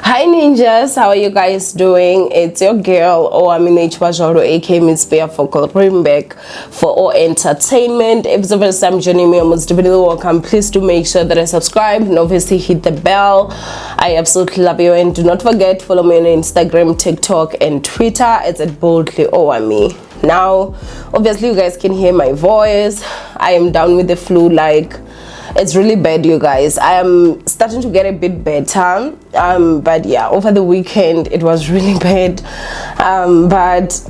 Hi ninjas, how are you guys doing? It's your girl Owamie aka Miss Bear for bring back for all entertainment. If it's the first time joining me, I'm most definitely welcome. Please do make sure that I subscribe and obviously hit the bell. I absolutely love you, and do not forget, follow me on Instagram, TikTok and Twitter. It's at boldly Owamie. Now obviously you guys can hear my voice. I am down with the flu, like it's really bad, you guys. I am starting to get a bit better, but yeah, over the weekend it was really bad, but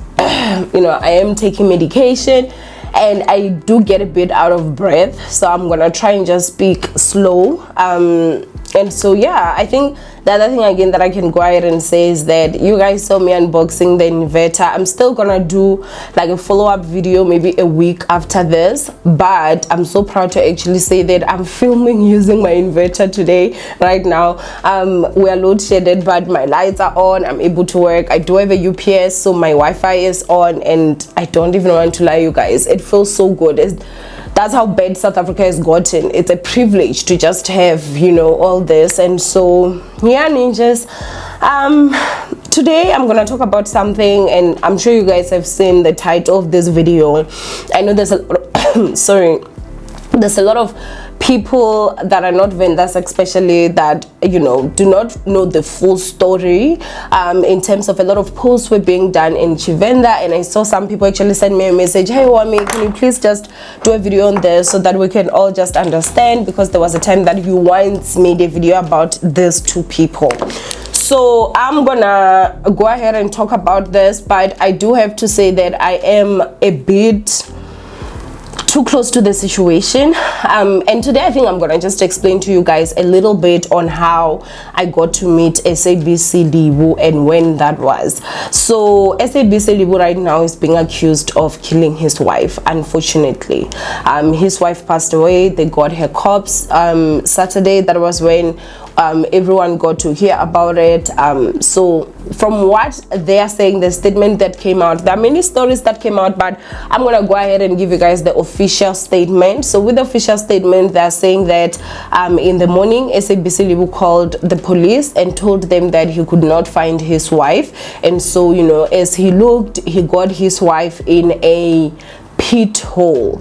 you know, I am taking medication and I do get a bit out of breath, so I'm gonna try and just speak slow. And so yeah, I think the other thing again that I can go ahead and say is that you guys saw me unboxing the inverter. I'm still gonna do like a follow-up video maybe a week after this, but I'm so proud to actually say that I'm filming using my inverter today. Right now we are load shedded, but my lights are on. I'm able to work. I do have a UPS, so my Wi-Fi is on, and I don't even want to lie, you guys, it feels so good. That's how bad South Africa has gotten. It's a privilege to just have, you know, all this. And so yeah, ninjas, today I'm gonna talk about something, and I'm sure you guys have seen the title of this video. I know there's a sorry, there's a lot of people that are not vendors, especially, that, you know, do not know the full story. In terms of a lot of posts were being done in Chivenda, and I saw some people actually send me a message, hey Owamie, can you please just do a video on this so that we can all just understand, because there was a time that you once made a video about these two people. So I'm gonna go ahead and talk about this, but I do have to say that I am a bit too close to the situation, and today I think I'm gonna just explain to you guys a little bit on how I got to meet SABC Livhu and when that was. So SABC Livhu right now is being accused of killing his wife, unfortunately. His wife passed away. They got her corpse Saturday. That was when everyone got to hear about it. So from what they are saying, the statement that came out, there are many stories that came out, but I'm gonna go ahead and give you guys the official statement. So with the official statement, they're saying that in the morning SABC Livhu called the police and told them that he could not find his wife, and so, you know, as he looked, he got his wife in a pit hole,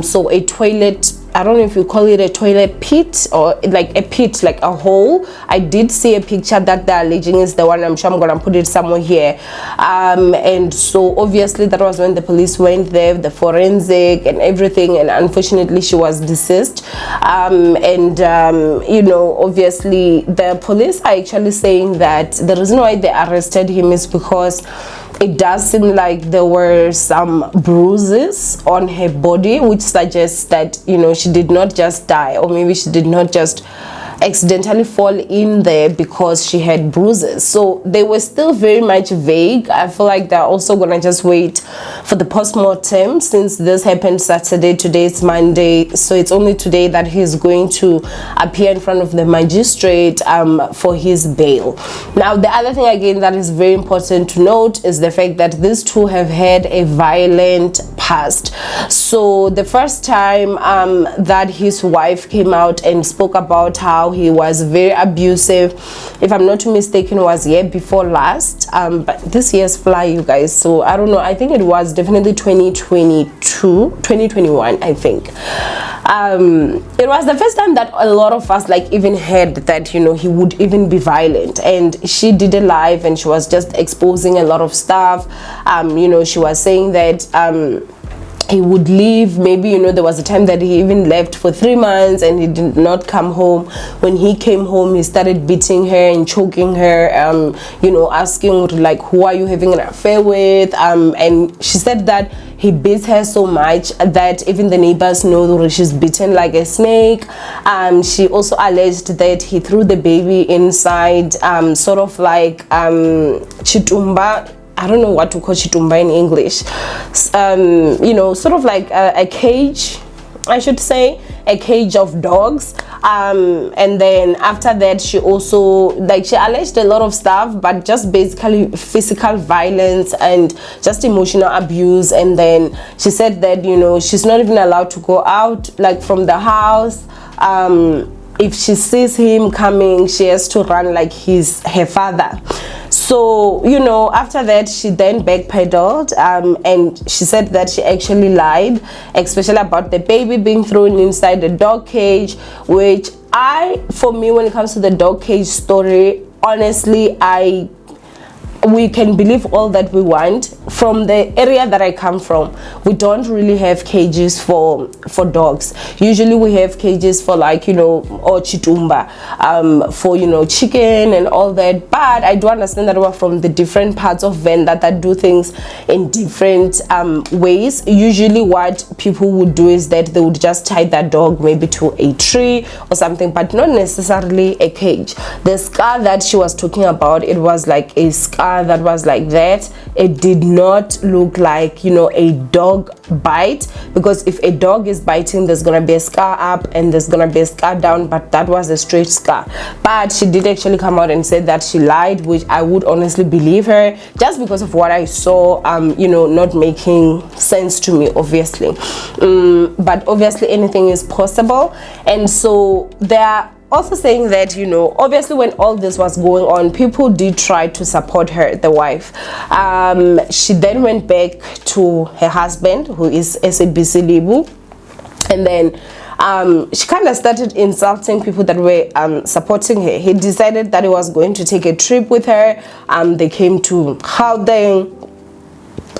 so a toilet, I don't know if you call it a toilet pit or like a pit, like a hole. I did see a picture that they're alleging is the one. I'm sure I'm gonna put it somewhere here. And so obviously that was when the police went there, the forensic and everything, and unfortunately she was deceased. You know, obviously the police are actually saying that the reason why they arrested him is because it does seem like there were some bruises on her body, which suggests that, you know, she did not just die, or maybe she did not just accidentally fall in there because she had bruises. So they were still very much vague. I feel like they're also gonna just wait for the post-mortem, since this happened Saturday, today is Monday, so it's only today that he's going to appear in front of the magistrate for his bail. Now the other thing again that is very important to note is the fact that these two have had a violent past. So the first time that his wife came out and spoke about how he was very abusive, if I'm not mistaken, was year before last, but this year's fly, you guys, so I don't know, I think it was definitely 2021, I think. It was the first time that a lot of us like even heard that, you know, he would even be violent, and she did a live and she was just exposing a lot of stuff. You know, she was saying that he would leave, maybe, you know, there was a time that he even left for 3 months and he did not come home. When he came home, he started beating her and choking her, you know, asking like, who are you having an affair with? And she said that he beats her so much that even the neighbors know that she's beaten like a snake. She also alleged that he threw the baby inside sort of like chitumba, I don't know what to call chitumba in English, you know, sort of like a cage, I should say, a cage of dogs. And then after that, she also, like, she alleged a lot of stuff, but just basically physical violence and just emotional abuse. And then she said that, you know, she's not even allowed to go out, like, from the house. if she sees him coming, she has to run like he's her father. So, you know, after that, she then backpedaled, and she said that she actually lied, especially about the baby being thrown inside the dog cage, which for me, when it comes to the dog cage story, honestly, we can believe all that we want. From the area that I come from, we don't really have cages for dogs. Usually we have cages for, like, you know, or chitumba, for, you know, chicken and all that. But I do understand that we're from the different parts of Venda that do things in different ways. Usually what people would do is that they would just tie that dog maybe to a tree or something, but not necessarily a cage. The scar that she was talking about, it was like a scar that was like that. It did not look like, you know, a dog bite, because if a dog is biting, there's gonna be a scar up and there's gonna be a scar down, but that was a straight scar. But she did actually come out and say that she lied, which I would honestly believe her, just because of what I saw, you know, not making sense to me, obviously. But obviously anything is possible. And so there are also saying that, you know, obviously when all this was going on, people did try to support her, the wife. She then went back to her husband, who is SABC Livhu, and then she kind of started insulting people that were supporting her. He decided that he was going to take a trip with her. They came to Gauteng,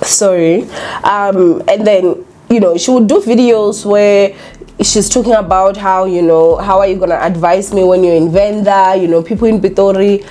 sorry, and then, you know, she would do videos where she's talking about how, you know, how are you gonna advise me when you're in Venda, you know, people in Pitori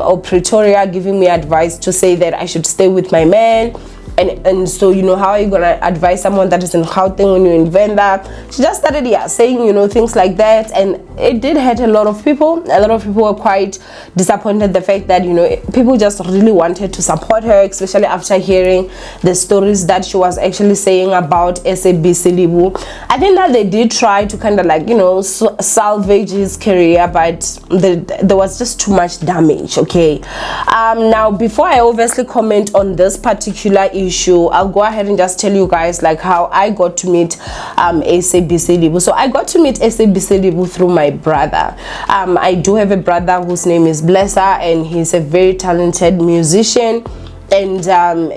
or Pretoria giving me advice to say that I should stay with my man. And so, you know, how are you gonna advise someone that is in Gauteng when you're in Venda? She just started, yeah, saying, you know, things like that, and it did hurt a lot of people. A lot of people were quite disappointed the fact that, you know, people just really wanted to support her, especially after hearing the stories that she was actually saying about SABC Livhu. I think that they did try to kind of, like, you know, salvage his career, but there was just too much damage. Okay, now before I obviously comment on this particular issue, I'll go ahead and just tell you guys, like, how I got to meet SABC Livhu. So I got to meet SABC Livhu through my brother. I do have a brother whose name is Blesser, and he's a very talented musician. And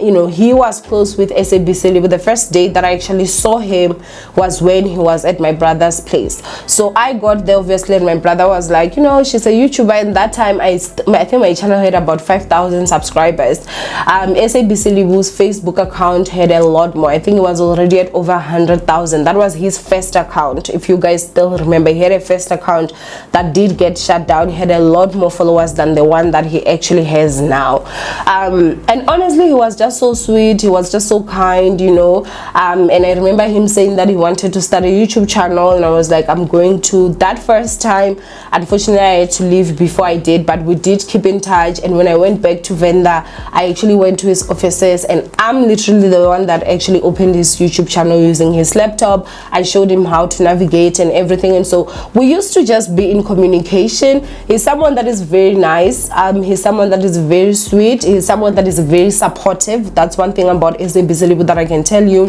you know, he was close with SABC Livhu. The first day that I actually saw him was when he was at my brother's place. So I got there, obviously, and my brother was like, you know, she's a YouTuber. And that time I think my channel had about 5,000 subscribers. SABC Livhu's Facebook account had a lot more. I think it was already at over 100,000. That was his first account. If you guys still remember, he had a first account that did get shut down. He had a lot more followers than the one that he actually has now. And honestly, he was just so sweet. He was just so kind, you know. And I remember him saying that he wanted to start a YouTube channel, and I was like, I'm going to. That first time, unfortunately, I had to leave before I did, but we did keep in touch. And when I went back to Venda, I actually went to his offices, and I'm literally the one that actually opened his YouTube channel using his laptop. I showed him how to navigate and everything, and so we used to just be in communication. He's someone that is very nice. He's someone that is very sweet. He's someone that is very supportive. That's one thing about SABC Livhu that I can tell you.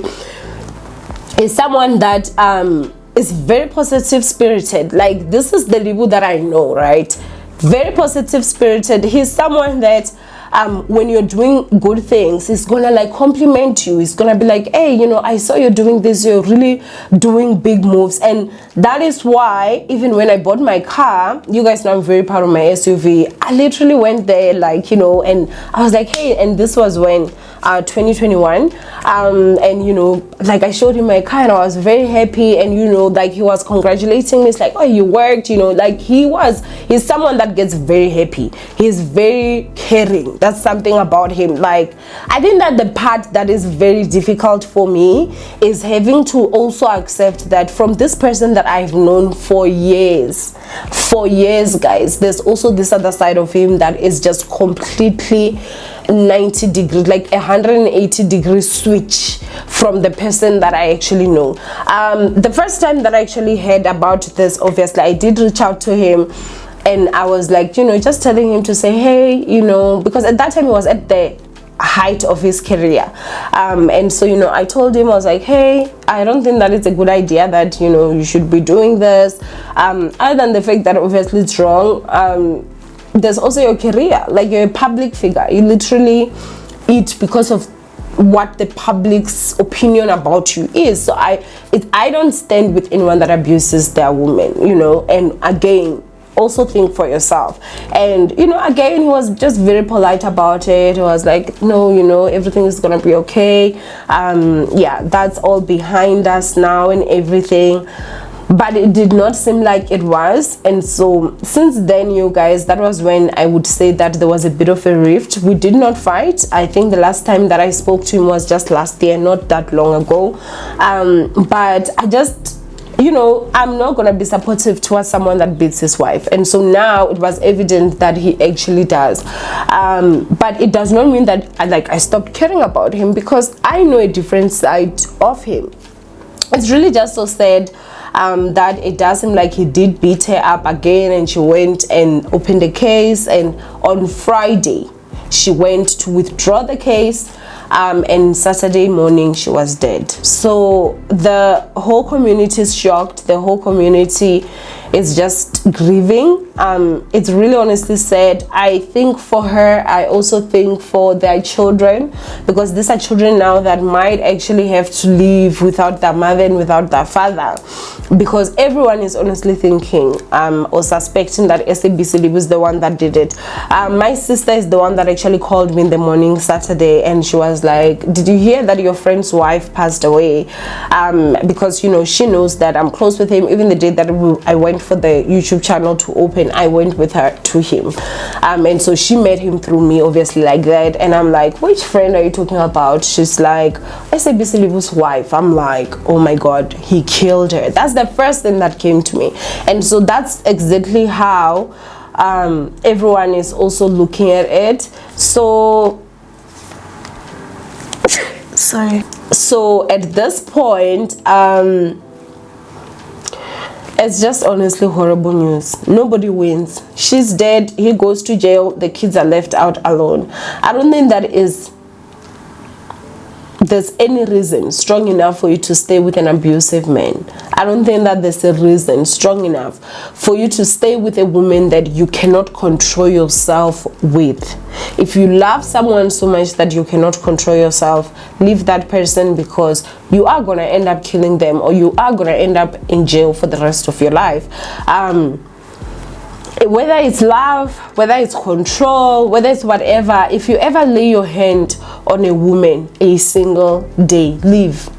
Is someone that is very positive spirited. Like, this is the Livhu that I know, right? Very positive spirited. He's someone that when you're doing good things, he's gonna, like, compliment you. He's gonna be like, hey, you know, I saw you're doing this, you're really doing big moves. And that is why, even when I bought my car, you guys know I'm very proud of my SUV. I literally went there, like, you know, and I was like, hey, and this was when 2021, and, you know, like, I showed him my car and I was very happy, and, you know, like, he was congratulating me. It's like, oh, you worked, you know, like, he's someone that gets very happy. He's very caring. That's something about him. Like, I think that the part that is very difficult for me is having to also accept that from this person that I've known for years, guys, there's also this other side of him that is just completely 90 degrees, like 180 degree switch from the person that I actually know. The first time that I actually heard about this, obviously, I did reach out to him, and I was like, you know, just telling him to say, hey, you know, because at that time he was at the height of his career. And so, you know, I told him, I was like, hey, I don't think that it's a good idea that, you know, you should be doing this. Other than the fact that obviously it's wrong, there's also your career. Like, you're a public figure. You literally eat because of what the public's opinion about you is. So I don't stand with anyone that abuses their woman, you know. And again, also think for yourself. And, you know, again, he was just very polite about it. He was like, no, you know, everything is gonna be okay. Yeah, that's all behind us now and everything. But it did not seem like it was. And so since then, you guys, that was when I would say that there was a bit of a rift. We did not fight. I think the last time that I spoke to him was just last year, not that long ago. But I just, you know, I'm not gonna be supportive towards someone that beats his wife. And so now it was evident that he actually does. But it does not mean that I stopped caring about him, because I know a different side of him. It's really just so sad that it does seem like he did beat her up again, and she went and opened a case, and on Friday she went to withdraw the case, and Saturday morning she was dead. So the whole community is shocked. The whole community is just grieving. It's really honestly sad. I think for her, I also think for their children, because these are children now that might actually have to live without their mother and without their father, because everyone is honestly thinking or suspecting that SABC Livhu is the one that did it. My sister is the one that actually called me in the morning Saturday, and she was like, did you hear that your friend's wife passed away? Because, you know, she knows that I'm close with him. Even the day that I went for the YouTube channel to open, I went with her to him, and so she met him through me, obviously, like that. And I'm like, which friend are you talking about? She's like, SABC Livhu's wife. I'm like, oh my god, he killed her. That's the first thing that came to me. And so that's exactly how everyone is also looking at it. So sorry. So at this point, it's just honestly horrible news. Nobody wins. She's dead, he goes to jail, the kids are left out alone. I don't think that there's any reason strong enough for you to stay with an abusive man. I don't think that there's a reason strong enough for you to stay with a woman that you cannot control yourself with. If you love someone so much that you cannot control yourself, leave that person, because you are gonna end up killing them, or you are gonna end up in jail for the rest of your life. Whether it's love, whether it's control, whether it's whatever, if you ever lay your hand on a woman a single day, leave.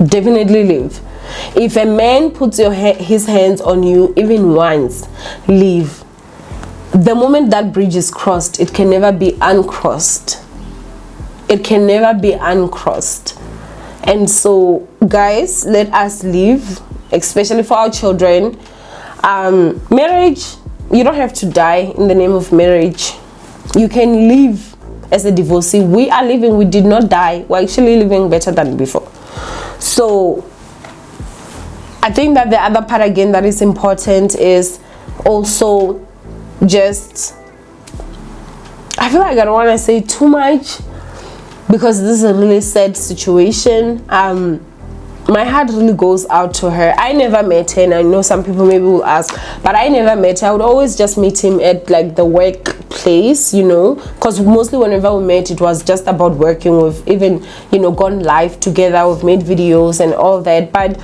Definitely leave. If a man puts his hands on you even once, leave. The moment that bridge is crossed, it can never be uncrossed. It can never be uncrossed. And so, guys, let us leave, especially for our children. Marriage, you don't have to die in the name of marriage. You can live as a divorcee. We are living, we did not die. We're actually living better than before. So I think that the other part again that is important is also just, I feel like I don't want to say too much, because this is a really sad situation. My heart really goes out to her. I never met her, and I know some people maybe will ask, but I never met her. I would always just meet him at like the workplace, you know, because mostly whenever we met, it was just about working. We've even, you know, gone live together, we've made videos and all that. But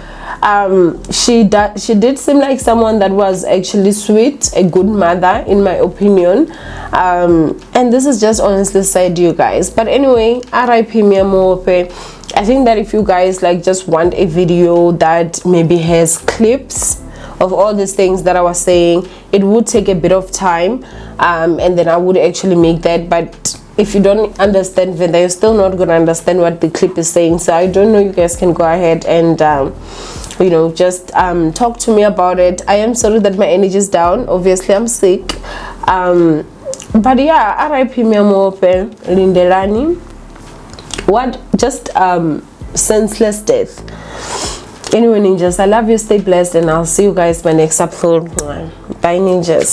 she did seem like someone that was actually sweet, a good mother in my opinion. And this is just honestly sad, you guys. But anyway, R.I.P. Muofhe. I think that if you guys like just want a video that maybe has clips of all these things that I was saying, it would take a bit of time, and then I would actually make that. But if you don't understand, then you're still not gonna understand what the clip is saying. So I don't know, you guys can go ahead and you know, just talk to me about it. I am sorry that my energy is down. Obviously I'm sick, but yeah, R.I.P. Muofhe, Lindelani. What just senseless death. Anyway, ninjas, I love you, stay blessed, and I'll see you guys in my next upload. Bye, ninjas.